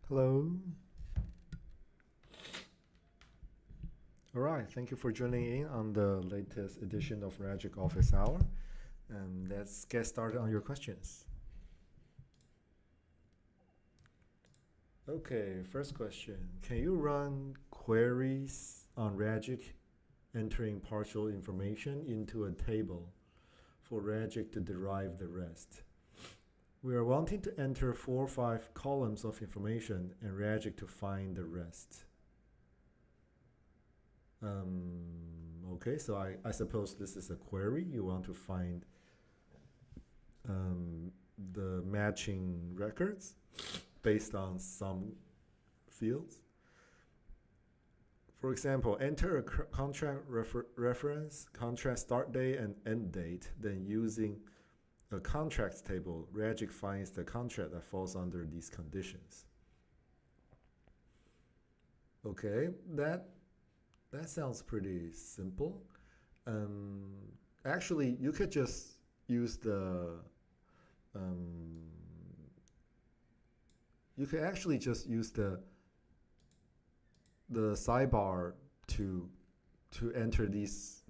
Hello. All right, thank you for joining in on the latest edition of Ragic Office Hour. Let's get started on your questions. Okay, first question. Can you run queries on Ragic entering partial information into a table for Ragic to derive the rest? We are wanting to enter 4 or 5 columns of information and Ragic to find the rest. Okay, so I suppose this is a query. You want to find the matching records based on some fields. For example, enter a contract reference, contract start date and end date, then using a contracts table, Ragic finds the contract that falls under these conditions. Okay, that sounds pretty simple. Actually, you could just use you could actually just use the sidebar to enter these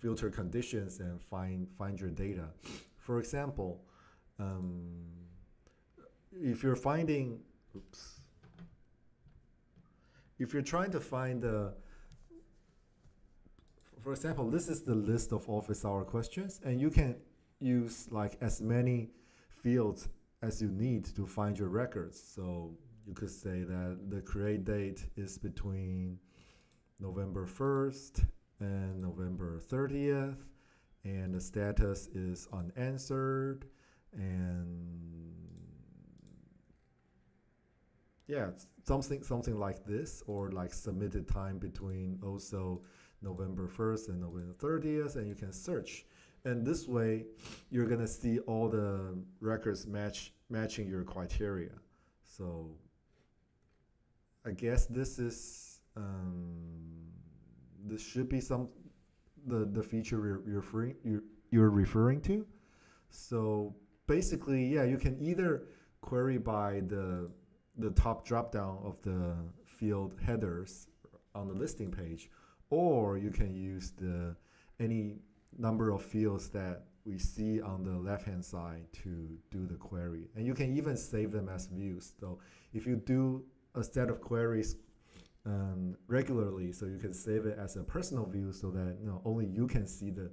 filter conditions and find your data. For example, if you're finding, if you're trying to find the, for example, this is the list of office hour questions, and you can use like as many fields as you need to find your records. So you could say that the create date is between November 1st and November 30th, and the status is unanswered, and yeah, something like this, or like submitted time between also November 1st and November 30th, and you can search. And this way, you're gonna see all the records matching your criteria. So I guess this is this should be the feature you're referring to. So basically, yeah, you can either query by the top dropdown of the field headers on the listing page, or you can use any number of fields that we see on the left-hand side to do the query. And you can even save them as views. So if you do a set of queries regularly, so you can save it as a personal view so that only you can see the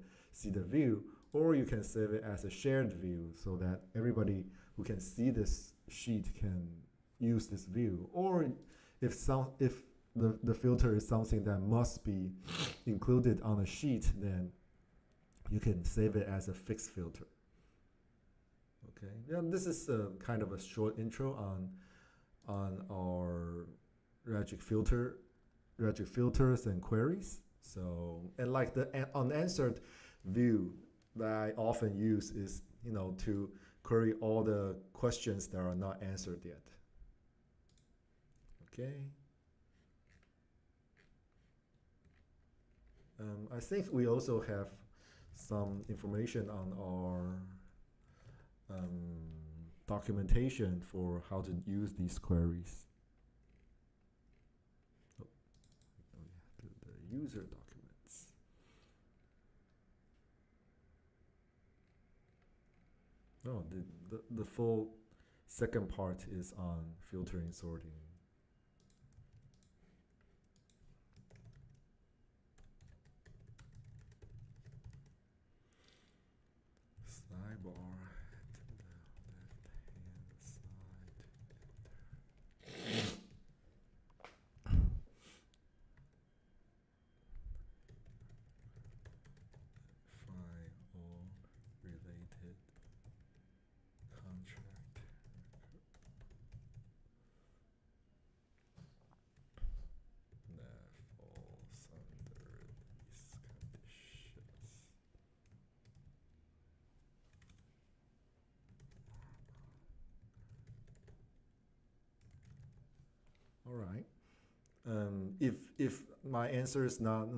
view, or you can save it as a shared view so that everybody who can see this sheet can use this view. Or if the filter is something that must be included on a sheet, then you can save it as a fixed filter. Okay, yeah, this is kind of a short intro on our Ragic filters and queries. So, and like the unanswered view that I often use is to query all the questions that are not answered yet. Okay. I think we also have some information on our documentation for how to use these queries. Oh, the user documents. Oh, the full second part is on filtering, sorting. Sidebar to the left-hand side. Find all related contract that falls under these conditions. All right. If my answer is not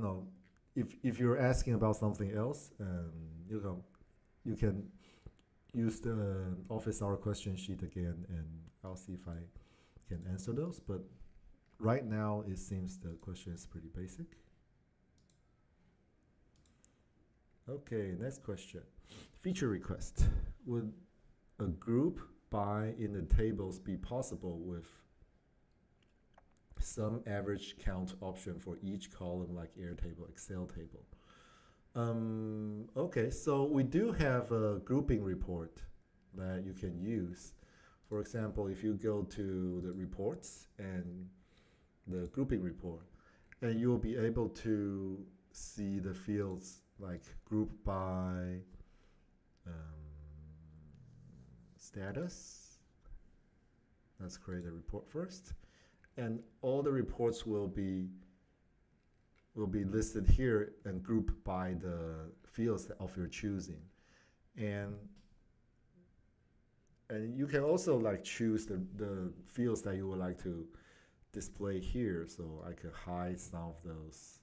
if you're asking about something else, you can use the office hour question sheet again, and I'll see if I can answer those, but right now it seems the question is pretty basic. Okay, next question. Feature request. Would a group by in the tables be possible with some average count option for each column like Airtable, Excel table? Okay, so we do have a grouping report that you can use. For example, if you go to the reports and the grouping report, and you'll be able to see the fields like group by status. Let's create a report first, and all the reports will be listed here and grouped by the fields of your choosing, and you can also like choose the fields that you would like to display here. So I could hide some of those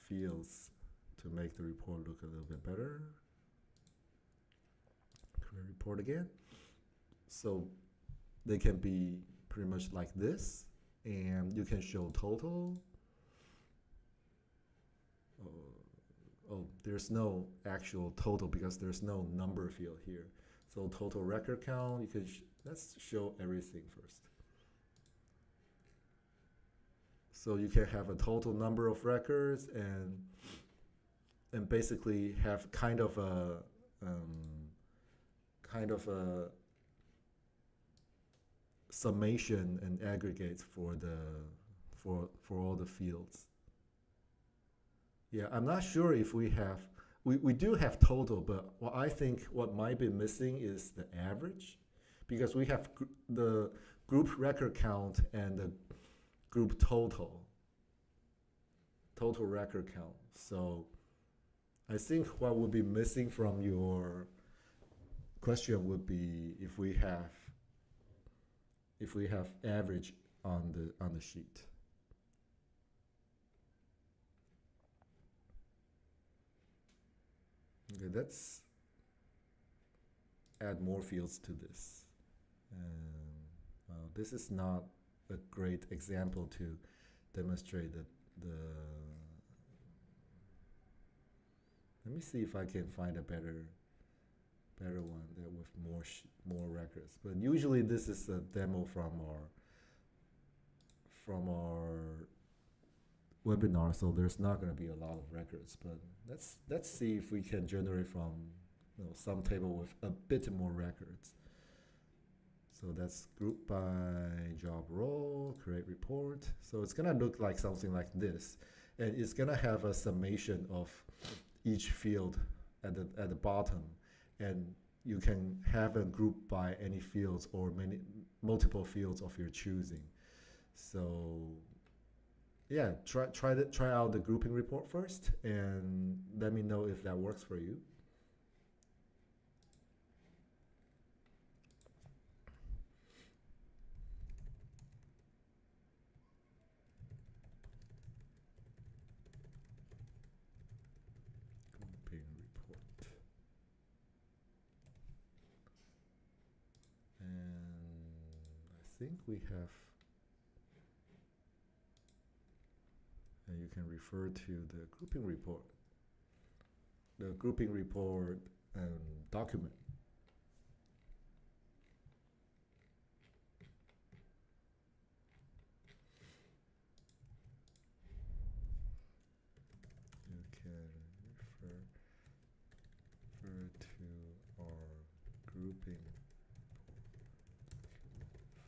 fields to make the report look a little bit better. Create report again. So they can be pretty much like this, and you can show total. Oh, there's no actual total because there's no number field here. So total record count, you can let's show everything first. So you can have a total number of records and basically have kind of a summation and aggregates for all the fields. Yeah, I'm not sure if we have we do have total, but what I think what might be missing is the average, because we have the group record count and the group total record count. So I think what would be missing from your question would be if we have average on the sheet. Okay, let's add more fields to this. Well, this is not a great example to demonstrate the. Let me see if I can find a better one that with more records. But usually this is a demo from our webinar, so there's not going to be a lot of records. But let's see if we can generate from some table with a bit more records. So that's group by job role, create report. So it's gonna look like something like this, and it's gonna have a summation of each field at the bottom, and you can have a group by any fields or multiple fields of your choosing. So yeah, try out the grouping report first, and let me know if that works for you. Grouping report. And I think we have, and you can refer to the grouping report. The grouping report document. You can refer to our grouping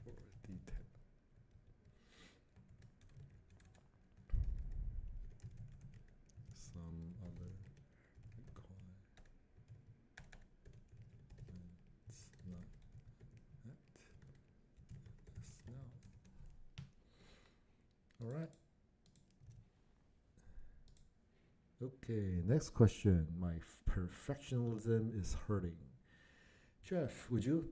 for detail. Some other requirements, not that. Yes, no. All right. Okay, next question. My perfectionism is hurting. Jeff, would you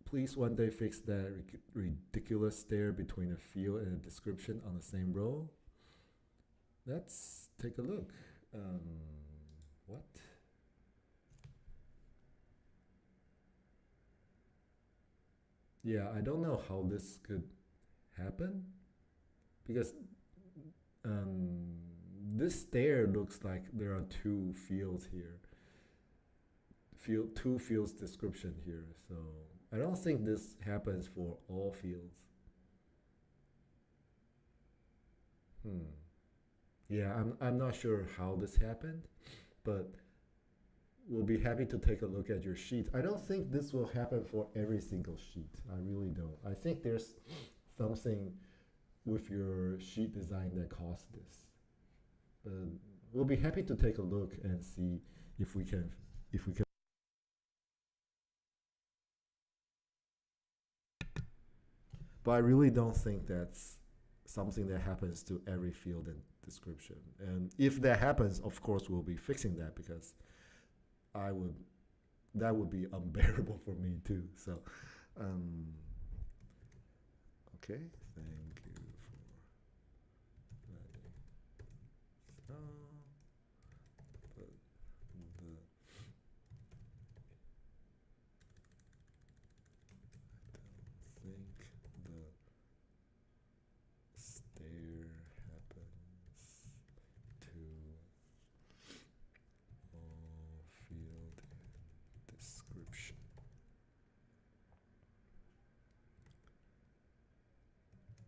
please one day fix that ridiculous stare between a field and a description on the same row? Let's take a look. What? Yeah, I don't know how this could happen because um, this stair looks like there are two fields here, two fields description here. So I don't think this happens for all fields. Hmm. Yeah, I'm not sure how this happened, but we'll be happy to take a look at your sheet. I don't think this will happen for every single sheet. I really don't. I think there's something with your sheet design that caused this. But we'll be happy to take a look and see if we can if we can. But I really don't think that's something that happens to every field and description. And if that happens, of course, we'll be fixing that because I would that would be unbearable for me too. So, um, okay, thank you for letting us know. But the I don't think the stair happens to all field and description.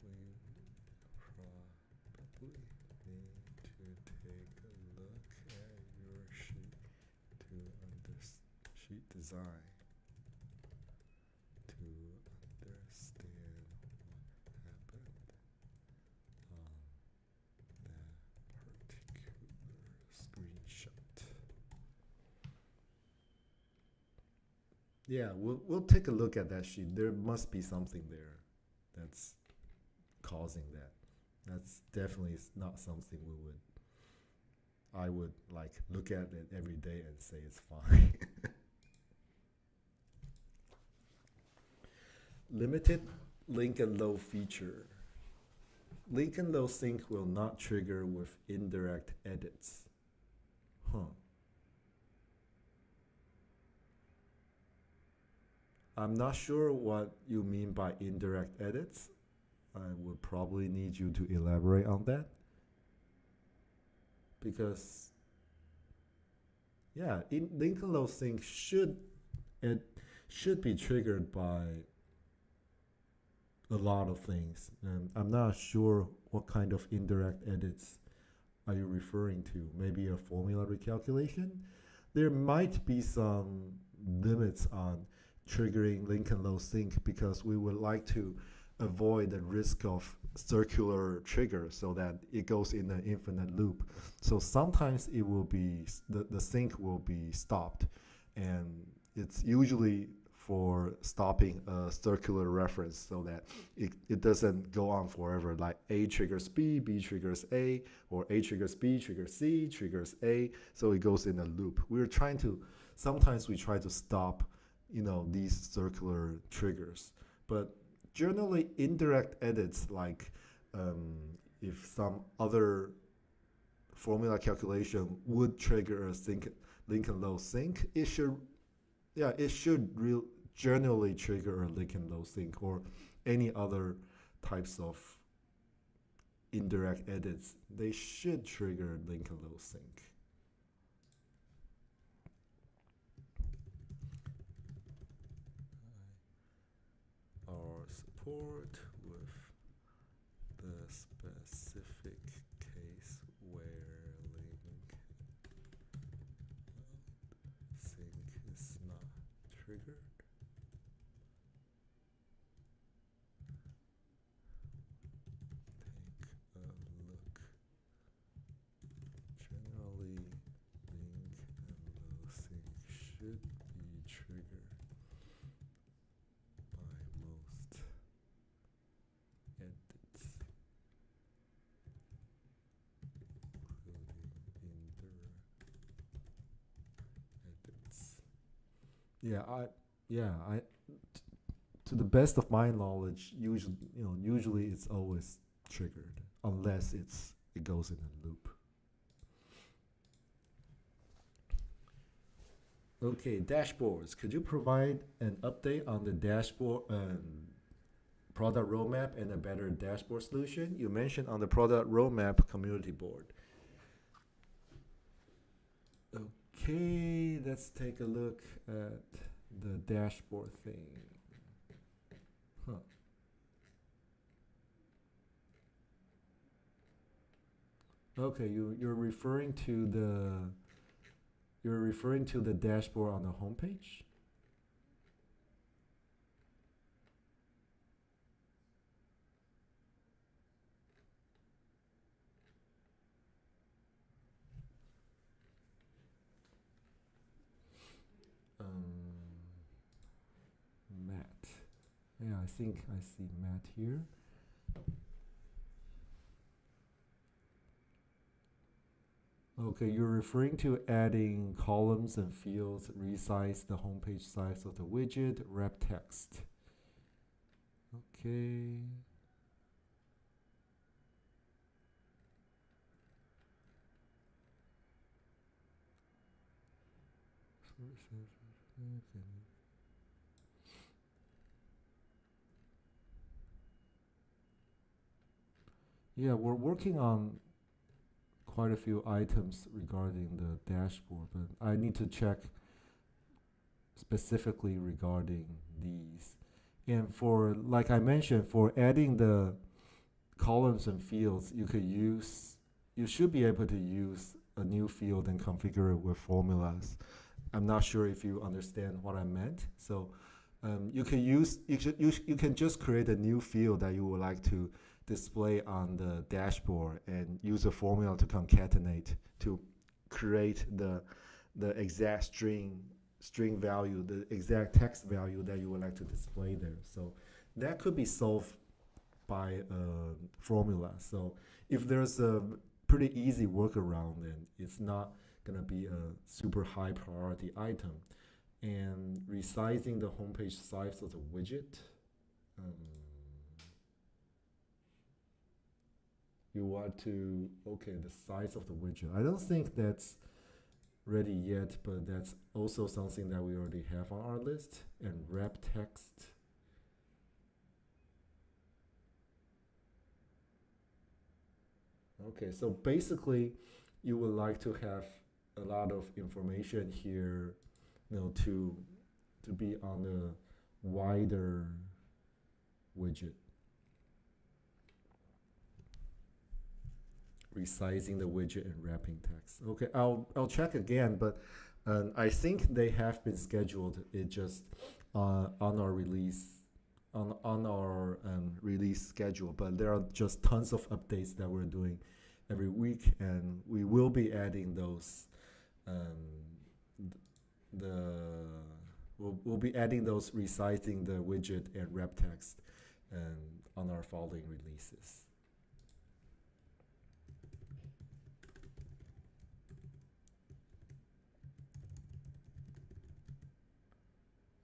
We probably need to take a look at your sheet to sheet design to understand what happened on that particular screenshot. Yeah, we'll take a look at that sheet. There must be something there that's causing that. That's definitely not something I would like look at it every day and say it's fine. Limited link and load feature. Link and load sync will not trigger with indirect edits. Huh. I'm not sure what you mean by indirect edits. I would probably need you to elaborate on that because yeah, link and load sync it should be triggered by a lot of things, and I'm not sure what kind of indirect edits are you referring to. Maybe a formula recalculation. There might be some limits on triggering link and load sync because we would like to avoid the risk of circular trigger so that it goes in an infinite loop. So sometimes it will be the sync will be stopped, and it's usually for stopping a circular reference so that it doesn't go on forever, like A triggers B triggers A, or A triggers B, triggers C, triggers A, so it goes in a loop. Sometimes we try to stop, these circular triggers. But generally, indirect edits, like if some other formula calculation would trigger a link and load sync, it should generally trigger a link and load sync or any other types of indirect edits. They should trigger link and load sync. Our support with the specific case where link sync is not triggered. Take a look. Generally, link and load sync should be triggered by most edits, including indirect edits. To the best of my knowledge, usually it's always triggered unless it goes in a loop. Okay, dashboards. Could you provide an update on the dashboard product roadmap and a better dashboard solution. You mentioned on the product roadmap community board. Okay, let's take a look at the dashboard thing. Huh. Okay, you're referring to the dashboard on the homepage? Um, Matt. Yeah, I think I see Matt here. Okay, you're referring to adding columns and fields, resize the homepage size of the widget, wrap text. Okay. Yeah, we're working on quite a few items regarding the dashboard, but I need to check specifically regarding these. And for, like I mentioned, for adding the columns and fields, you should be able to use a new field and configure it with formulas. I'm not sure if you understand what I meant. So you can just create a new field that you would like to display on the dashboard and use a formula to concatenate to create the exact string value, the exact text value that you would like to display there. So that could be solved by a formula. So if there's a pretty easy workaround, then it's not gonna be a super high priority item. And resizing the homepage size of the widget. Um, you want to, okay, the size of the widget. I don't think that's ready yet, but that's also something that we already have on our list. And wrap text. Okay, so basically you would like to have a lot of information here, to be on the wider widget. Resizing the widget and wrapping text. Okay, I'll check again, but I think they have been scheduled. It just on our release schedule, but there are just tons of updates that we're doing every week, and we will be adding those. We'll be adding those resizing the widget and wrap text on our following releases.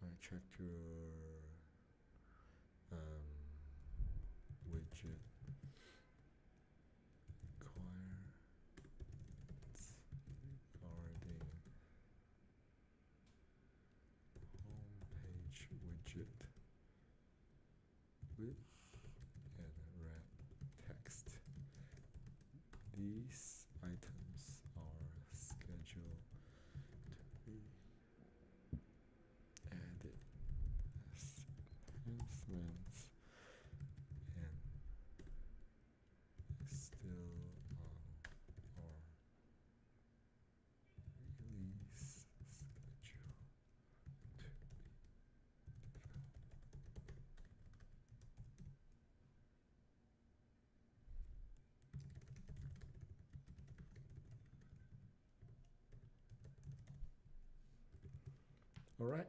I checked your widget requirements regarding homepage widget width and wrap text. These items are scheduled to be added as enhancements and is still on our release schedule to be developed. All right.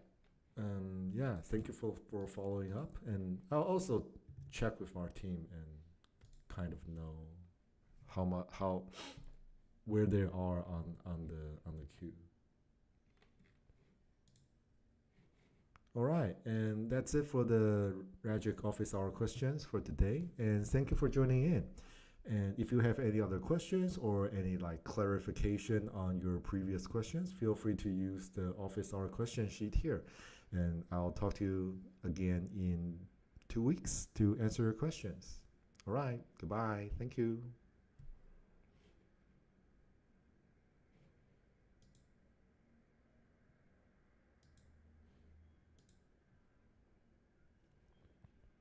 Yeah, thank you for following up, and I'll also check with our team and kind of know how where they are on the queue. All right, and that's it for the Ragic office hour questions for today, and thank you for joining in. And if you have any other questions or any like clarification on your previous questions, feel free to use the office hour question sheet here. And I'll talk to you again in 2 weeks to answer your questions. All right. Goodbye. Thank you.